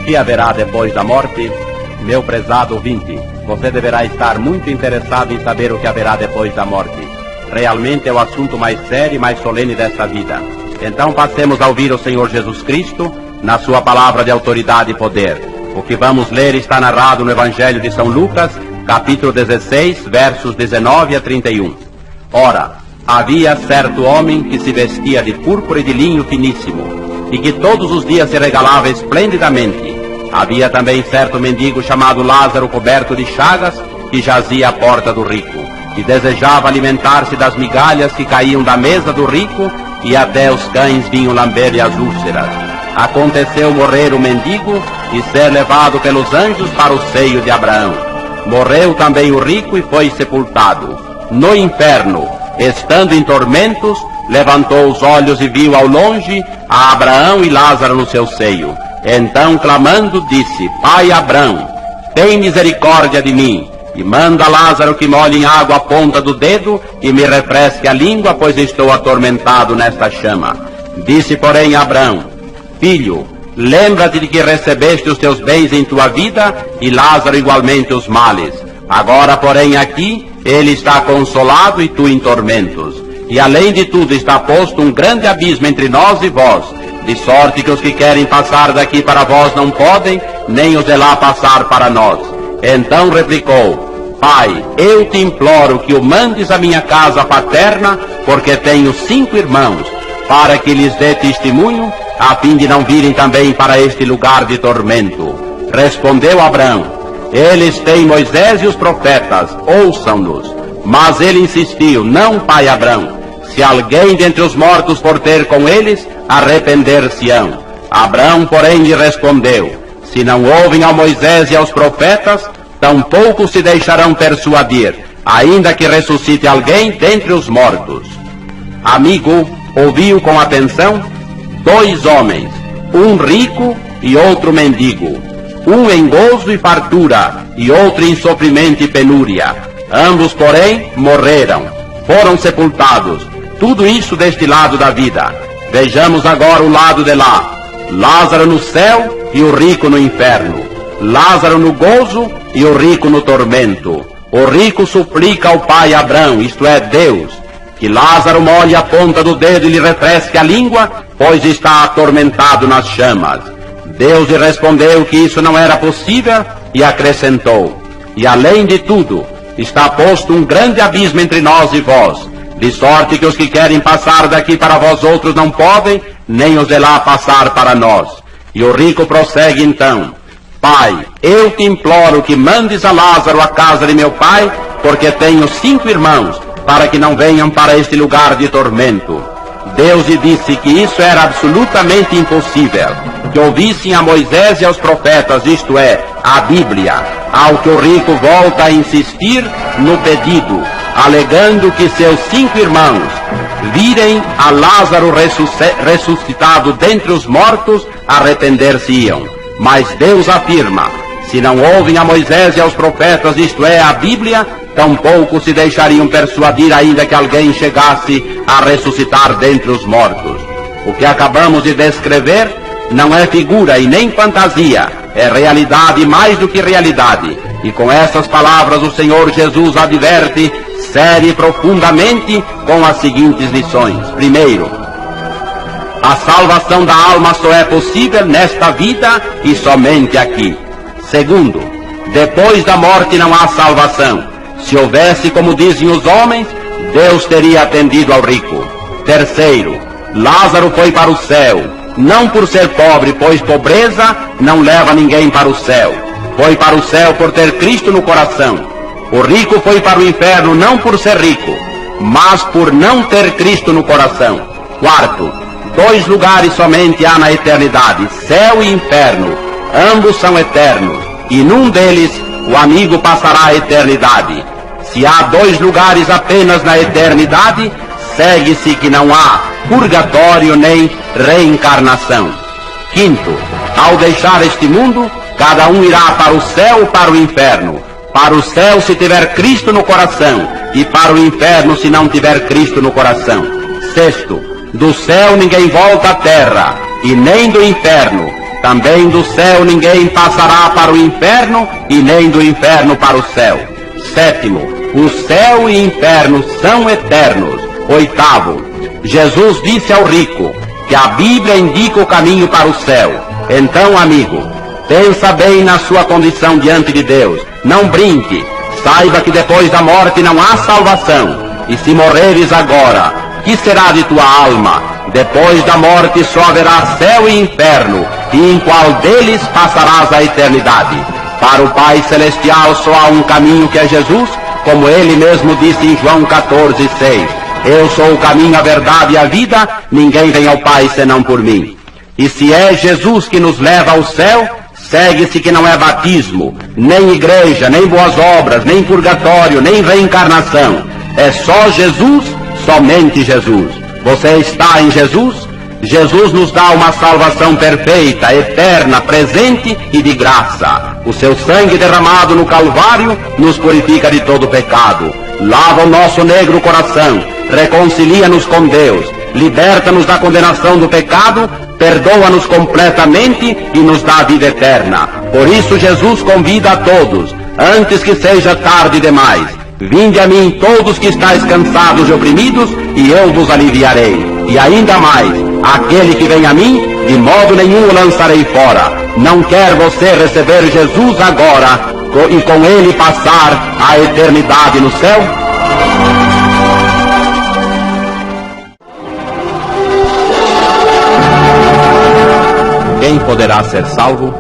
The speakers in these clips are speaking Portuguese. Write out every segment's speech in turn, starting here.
que haverá depois da morte? Meu prezado ouvinte, você deverá estar muito interessado em saber o que haverá depois da morte. Realmente é o assunto mais sério e mais solene desta vida. Então passemos a ouvir o Senhor Jesus Cristo na sua palavra de autoridade e poder. O que vamos ler está narrado no Evangelho de São Lucas, capítulo 16, versos 19 a 31. Ora, havia certo homem que se vestia de púrpura e de linho finíssimo, e que todos os dias se regalava esplendidamente. Havia também certo mendigo chamado Lázaro, coberto de chagas, que jazia à porta do rico, e desejava alimentar-se das migalhas que caíam da mesa do rico, e até os cães vinham lamber-lhe as úlceras. Aconteceu morrer o mendigo e ser levado pelos anjos para o seio de Abraão. Morreu também o rico e foi sepultado. No inferno, estando em tormentos, levantou os olhos e viu ao longe a Abraão e Lázaro no seu seio. Então, clamando, disse: Pai Abraão, tem misericórdia de mim, e manda Lázaro que molhe em água a ponta do dedo e me refresque a língua, pois estou atormentado nesta chama. Disse, porém, Abraão: Filho, lembra-te de que recebeste os teus bens em tua vida, e Lázaro igualmente os males. Agora, porém, aqui ele está consolado e tu em tormentos. E além de tudo está posto um grande abismo entre nós e vós, de sorte que os que querem passar daqui para vós não podem, nem os de lá passar para nós. Então replicou: Pai, eu te imploro que o mandes à minha casa paterna, porque tenho 5 irmãos, para que lhes dê testemunho, a fim de não virem também para este lugar de tormento. Respondeu Abraão: Eles têm Moisés e os profetas, ouçam-nos. Mas ele insistiu: Não, pai Abraão, se alguém dentre os mortos for ter com eles, arrepender-se-ão. Abraão, porém, lhe respondeu: Se não ouvem a Moisés e aos profetas, tampouco se deixarão persuadir, ainda que ressuscite alguém dentre os mortos. Amigo, ouviu com atenção? 2 homens, um rico e outro mendigo, um em gozo e fartura, e outro em sofrimento e penúria. Ambos, porém, morreram, foram sepultados. Tudo isso deste lado da vida. Vejamos agora o lado de lá. Lázaro no céu e o rico no inferno. Lázaro no gozo e o rico no tormento. O rico suplica ao pai Abraão, isto é, Deus, que Lázaro molhe a ponta do dedo e lhe refresque a língua, pois está atormentado nas chamas. Deus lhe respondeu que isso não era possível e acrescentou: E além de tudo, está posto um grande abismo entre nós e vós, de sorte que os que querem passar daqui para vós outros não podem, nem os de lá passar para nós. E o rico prossegue então: Pai, eu te imploro que mandes a Lázaro à casa de meu pai, porque tenho 5 irmãos, para que não venham para este lugar de tormento. Deus lhe disse que isso era absolutamente impossível, que ouvissem a Moisés e aos profetas, isto é, a Bíblia, ao que o rico volta a insistir no pedido, alegando que seus 5 irmãos virem a Lázaro ressuscitado dentre os mortos, arrepender-se-iam. Mas Deus afirma: se não ouvem a Moisés e aos profetas, isto é, a Bíblia, tampouco se deixariam persuadir, ainda que alguém chegasse a ressuscitar dentre os mortos. O que acabamos de descrever não é figura e nem fantasia, é realidade mais do que realidade. E com essas palavras o Senhor Jesus adverte séria e profundamente com as seguintes lições. Primeiro, a salvação da alma só é possível nesta vida e somente aqui. Segundo, depois da morte não há salvação. Se houvesse, como dizem os homens, Deus teria atendido ao rico. Terceiro, Lázaro foi para o céu, não por ser pobre, pois pobreza não leva ninguém para o céu. Foi para o céu por ter Cristo no coração. O rico foi para o inferno não por ser rico, mas por não ter Cristo no coração. Quarto, 2 lugares somente há na eternidade, céu e inferno. Ambos são eternos, e num deles o amigo passará a eternidade. Se há 2 lugares apenas na eternidade, segue-se que não há purgatório nem reencarnação. Quinto, ao deixar este mundo, cada um irá para o céu ou para o inferno. Para o céu se tiver Cristo no coração, e para o inferno se não tiver Cristo no coração. Sexto, do céu ninguém volta à terra, e nem do inferno. Também do céu ninguém passará para o inferno, e nem do inferno para o céu. 7º, o céu e inferno são eternos. 8º, Jesus disse ao rico que a Bíblia indica o caminho para o céu. Então, amigo, pensa bem na sua condição diante de Deus. Não brinque. Saiba que depois da morte não há salvação. E se morreres agora, que será de tua alma? Depois da morte só haverá céu e inferno, e em qual deles passarás a eternidade? Para o Pai Celestial só há um caminho, que é Jesus, como ele mesmo disse em João 14:6. Eu sou o caminho, a verdade e a vida, ninguém vem ao Pai senão por mim. E se é Jesus que nos leva ao céu, segue-se que não é batismo, nem igreja, nem boas obras, nem purgatório, nem reencarnação. É só Jesus, somente Jesus. Você está em Jesus? Jesus nos dá uma salvação perfeita, eterna, presente e de graça. O seu sangue derramado no Calvário nos purifica de todo pecado. Lava o nosso negro coração, reconcilia-nos com Deus, liberta-nos da condenação do pecado, perdoa-nos completamente e nos dá a vida eterna. Por isso Jesus convida a todos, antes que seja tarde demais: vinde a mim todos que estáis cansados e oprimidos, e eu vos aliviarei. E ainda mais, aquele que vem a mim, de modo nenhum o lançarei fora. Não quer você receber Jesus agora e com ele passar a eternidade no céu? Quem poderá ser salvo?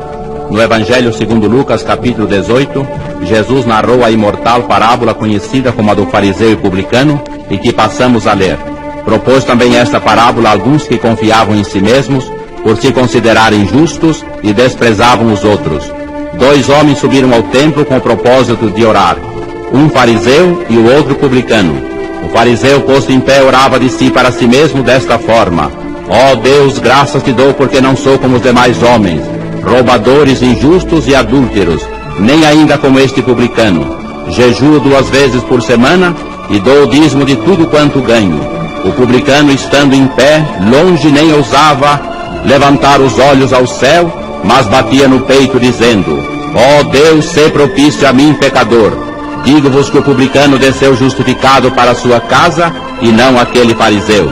No Evangelho segundo Lucas, capítulo 18, Jesus narrou a imortal parábola conhecida como a do fariseu e publicano, e que passamos a ler. Propôs também esta parábola a alguns que confiavam em si mesmos, por se considerarem justos, e desprezavam os outros. 2 homens subiram ao templo com o propósito de orar, um fariseu e o outro publicano. O fariseu, posto em pé, orava de si para si mesmo desta forma: ó Deus, graças te dou porque não sou como os demais homens, roubadores, injustos e adúlteros, nem ainda como este publicano. Jejuo 2 vezes por semana e dou o dízimo de tudo quanto ganho. O publicano, estando em pé, longe nem ousava levantar os olhos ao céu, mas batia no peito, dizendo: ó Deus, sê propício a mim, pecador. Digo-vos que o publicano desceu justificado para a sua casa, e não aquele fariseu.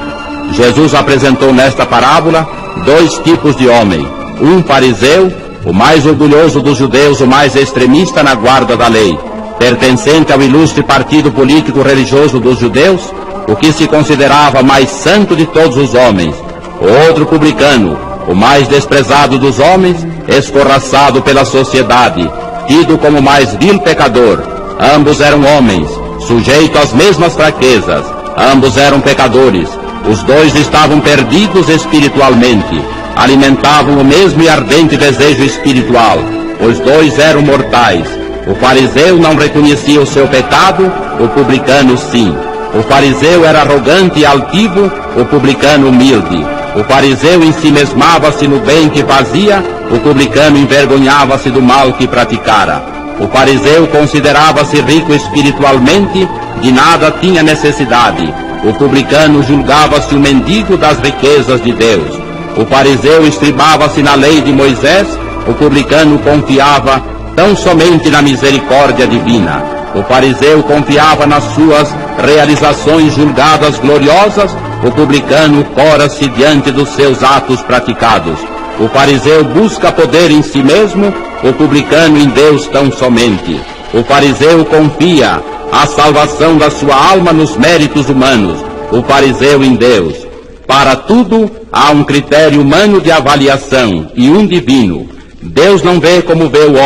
Jesus apresentou nesta parábola 2 tipos de homem: um fariseu, o mais orgulhoso dos judeus, o mais extremista na guarda da lei, pertencente ao ilustre partido político-religioso dos judeus, o que se considerava mais santo de todos os homens. O outro publicano, o mais desprezado dos homens, escorraçado pela sociedade, tido como mais vil pecador. Ambos eram homens, sujeitos às mesmas fraquezas, ambos eram pecadores. Os 2 estavam perdidos espiritualmente, alimentavam o mesmo e ardente desejo espiritual. Os 2 eram mortais. O fariseu não reconhecia o seu pecado, o publicano sim. O fariseu era arrogante e altivo, o publicano humilde. O fariseu ensimesmava-se no bem que fazia, o publicano envergonhava-se do mal que praticara. O fariseu considerava-se rico espiritualmente, de nada tinha necessidade. O publicano julgava-se o mendigo das riquezas de Deus. O fariseu estribava-se na lei de Moisés, o publicano confiava tão somente na misericórdia divina. O fariseu confiava nas suas realizações julgadas gloriosas, o publicano cora-se diante dos seus atos praticados. O fariseu busca poder em si mesmo, o publicano em Deus tão somente. O fariseu confia a salvação da sua alma nos méritos humanos, o fariseu em Deus. Para tudo há um critério humano de avaliação e um divino. Deus não vê como vê o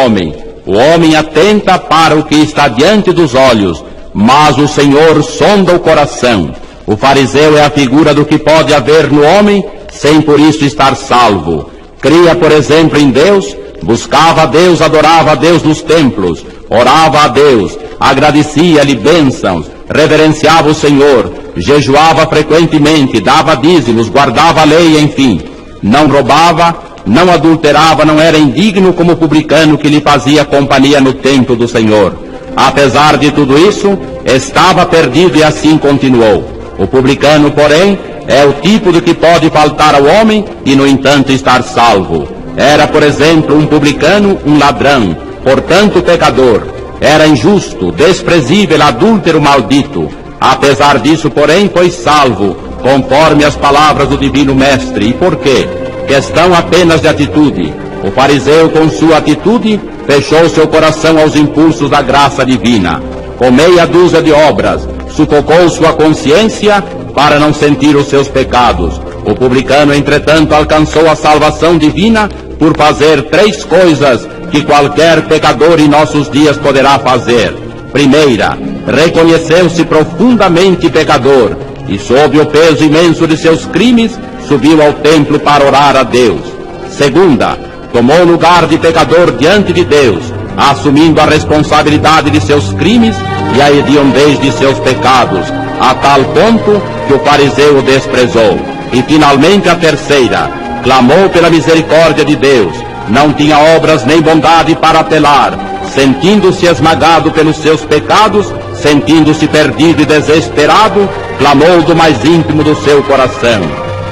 homem atenta para o que está diante dos olhos, mas o Senhor sonda o coração. O fariseu é a figura do que pode haver no homem, sem por isso estar salvo. Cria, por exemplo, em Deus, buscava a Deus, adorava a Deus nos templos, orava a Deus, agradecia-lhe bênçãos, reverenciava o Senhor, jejuava frequentemente, dava dízimos, guardava a lei, enfim. Não roubava, não adulterava, não era indigno como o publicano que lhe fazia companhia no templo do Senhor. Apesar de tudo isso, estava perdido e assim continuou. O publicano, porém, é o tipo de que pode faltar ao homem e, no entanto, estar salvo. Era, por exemplo, um publicano, um ladrão, portanto pecador. Era injusto, desprezível, adúltero, maldito. Apesar disso, porém, foi salvo, conforme as palavras do Divino Mestre. E por quê? Questão apenas de atitude. O fariseu, com sua atitude, fechou seu coração aos impulsos da graça divina. Com meia dúzia de obras, sufocou sua consciência para não sentir os seus pecados. O publicano, entretanto, alcançou a salvação divina por fazer 3 coisas que qualquer pecador em nossos dias poderá fazer. Primeira, reconheceu-se profundamente pecador e, sob o peso imenso de seus crimes, subiu ao templo para orar a Deus. Segunda, tomou lugar de pecador diante de Deus, assumindo a responsabilidade de seus crimes e a hediondez de seus pecados, a tal ponto que o fariseu o desprezou. E finalmente a terceira, clamou pela misericórdia de Deus, não tinha obras nem bondade para apelar, sentindo-se esmagado pelos seus pecados, sentindo-se perdido e desesperado, clamou do mais íntimo do seu coração: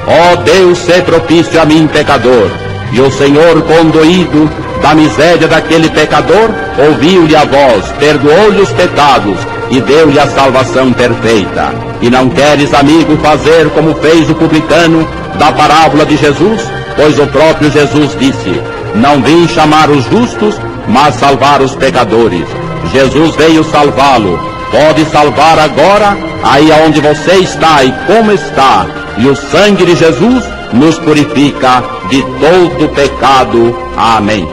ó Deus, sê propício a mim, pecador. E o Senhor, condoído da miséria daquele pecador, ouviu-lhe a voz, perdoou-lhe os pecados e deu-lhe a salvação perfeita. E não queres, amigo, fazer como fez o publicano da parábola de Jesus? Pois o próprio Jesus disse: não vim chamar os justos, mas salvar os pecadores. Jesus veio salvá-lo. Pode salvar agora, aí aonde você está e como está. E o sangue de Jesus nos purifica de todo pecado. Amém.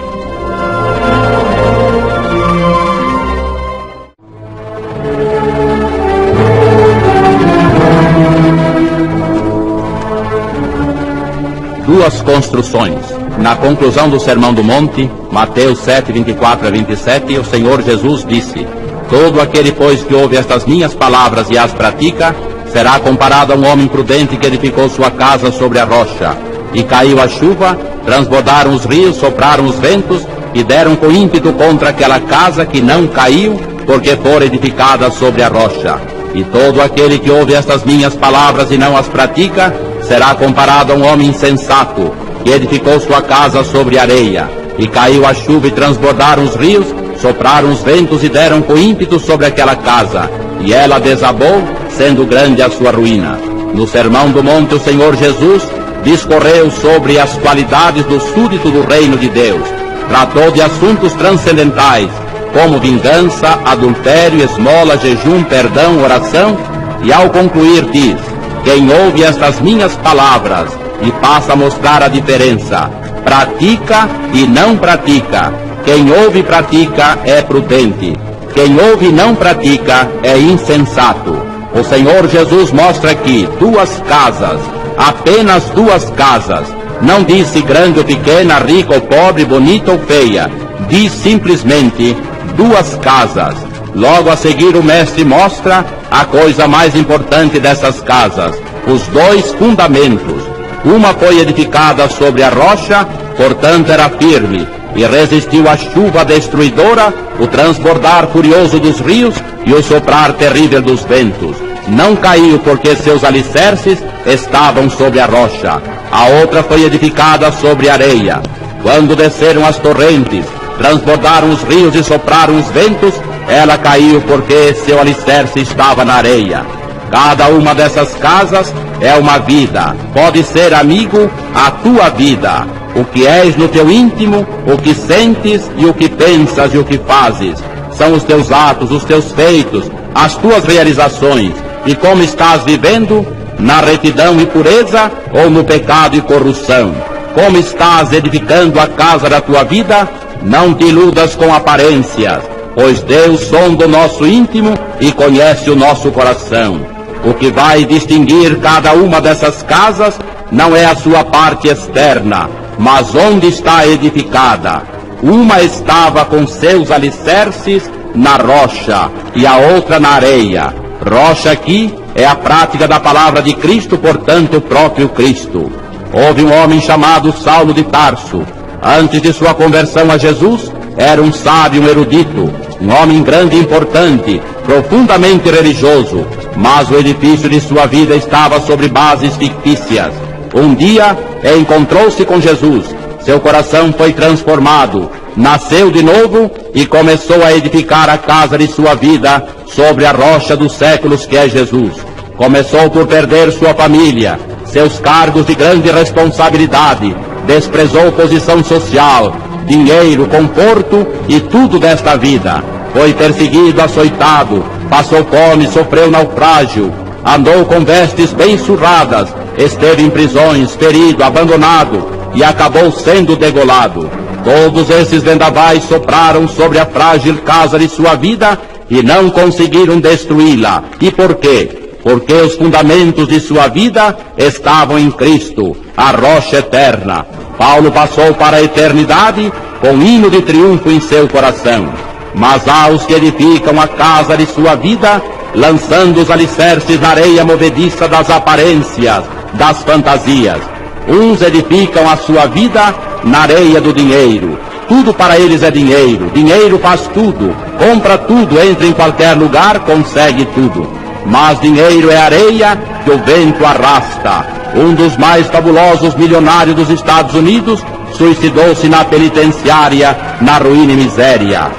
Duas construções. Na conclusão do Sermão do Monte, Mateus 7, 24 a 27, o Senhor Jesus disse: todo aquele, pois, que ouve estas minhas palavras e as pratica, será comparado a um homem prudente que edificou sua casa sobre a rocha. E caiu a chuva, transbordaram os rios, sopraram os ventos, e deram com ímpeto contra aquela casa, que não caiu, porque fora edificada sobre a rocha. E todo aquele que ouve estas minhas palavras e não as pratica, será comparado a um homem insensato, que edificou sua casa sobre areia. E caiu a chuva e transbordaram os rios, sopraram os ventos e deram com ímpeto sobre aquela casa, e ela desabou, sendo grande a sua ruína. No Sermão do Monte, o Senhor Jesus discorreu sobre as qualidades do súdito do reino de Deus. Tratou de assuntos transcendentais, como vingança, adultério, esmola, jejum, perdão, oração, e ao concluir diz: quem ouve estas minhas palavras e passa a mostrar a diferença, pratica e não pratica. Quem ouve e pratica é prudente. Quem ouve e não pratica é insensato. O Senhor Jesus mostra aqui 2 casas, apenas 2 casas. Não disse grande ou pequena, rica ou pobre, bonita ou feia. Diz simplesmente 2 casas. Logo a seguir o Mestre mostra a coisa mais importante dessas casas, os 2 fundamentos. Uma foi edificada sobre a rocha, portanto era firme, e resistiu à chuva destruidora, o transbordar furioso dos rios e o soprar terrível dos ventos. Não caiu porque seus alicerces estavam sobre a rocha. A outra foi edificada sobre areia. Quando desceram as torrentes, transbordaram os rios e sopraram os ventos, ela caiu porque seu alicerce estava na areia. Cada uma dessas casas é uma vida. Pode ser, amigo, a tua vida. O que és no teu íntimo, o que sentes e o que pensas e o que fazes. São os teus atos, os teus feitos, as tuas realizações. E como estás vivendo? Na retidão e pureza ou no pecado e corrupção? Como estás edificando a casa da tua vida? Não te iludas com aparências, pois Deus sonda o nosso íntimo e conhece o nosso coração. O que vai distinguir cada uma dessas casas não é a sua parte externa, mas onde está edificada. Uma estava com seus alicerces na rocha e a outra na areia. Rocha aqui é a prática da palavra de Cristo, portanto o próprio Cristo. Houve um homem chamado Saulo de Tarso. Antes de sua conversão a Jesus, era um sábio, um erudito, um homem grande e importante, profundamente religioso, mas o edifício de sua vida estava sobre bases fictícias. Um dia encontrou-se com Jesus, Seu coração foi transformado, nasceu de novo e começou a edificar a casa de sua vida sobre a rocha dos séculos que é Jesus. Começou por perder sua família, seus cargos de grande responsabilidade, desprezou posição social, dinheiro, conforto e tudo desta vida. Foi perseguido, açoitado, passou fome, sofreu naufrágio, andou com vestes bem surradas, esteve em prisões, ferido, abandonado e acabou sendo degolado. Todos esses vendavais sopraram sobre a frágil casa de sua vida e não conseguiram destruí-la. E por quê? Porque os fundamentos de sua vida estavam em Cristo, a rocha eterna. Paulo passou para a eternidade com hino de triunfo em seu coração. Mas há os que edificam a casa de sua vida, lançando os alicerces na areia movediça das aparências, das fantasias. Uns edificam a sua vida na areia do dinheiro. Tudo para eles é dinheiro. Dinheiro faz tudo, compra tudo, entra em qualquer lugar, consegue tudo. Mas dinheiro é areia que o vento arrasta. Um dos mais fabulosos milionários dos Estados Unidos suicidou-se na penitenciária, na ruína e miséria.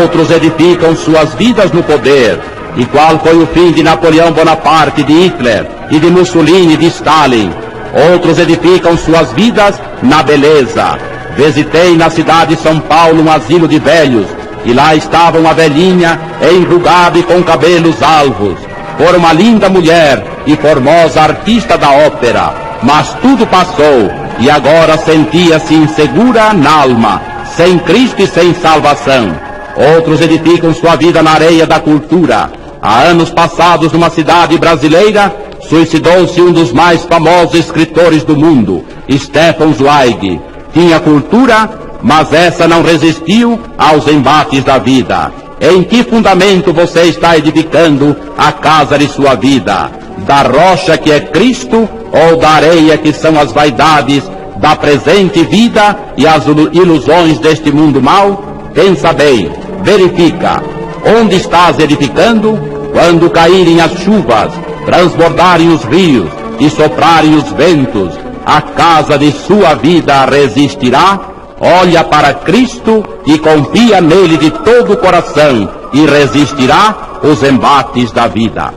Outros edificam suas vidas no poder. E qual foi o fim de Napoleão Bonaparte, de Hitler, e de Mussolini, de Stalin? Outros edificam suas vidas na beleza. Visitei na cidade de São Paulo um asilo de velhos, e lá estava uma velhinha enrugada e com cabelos alvos. Fora uma linda mulher e formosa artista da ópera, mas tudo passou, e agora sentia-se insegura na alma, sem Cristo e sem salvação. Outros edificam sua vida na areia da cultura. Há anos passados, numa cidade brasileira, suicidou-se um dos mais famosos escritores do mundo, Stefan Zweig. Tinha cultura, mas essa não resistiu aos embates da vida. Em que fundamento você está edificando a casa de sua vida? Da rocha que é Cristo ou da areia que são as vaidades da presente vida e as ilusões deste mundo mau? Pensa bem, verifica. Onde estás edificando? Quando caírem as chuvas, transbordarem os rios e soprarem os ventos, a casa de sua vida resistirá? Olha para Cristo e confia nele de todo o coração e resistirá os embates da vida.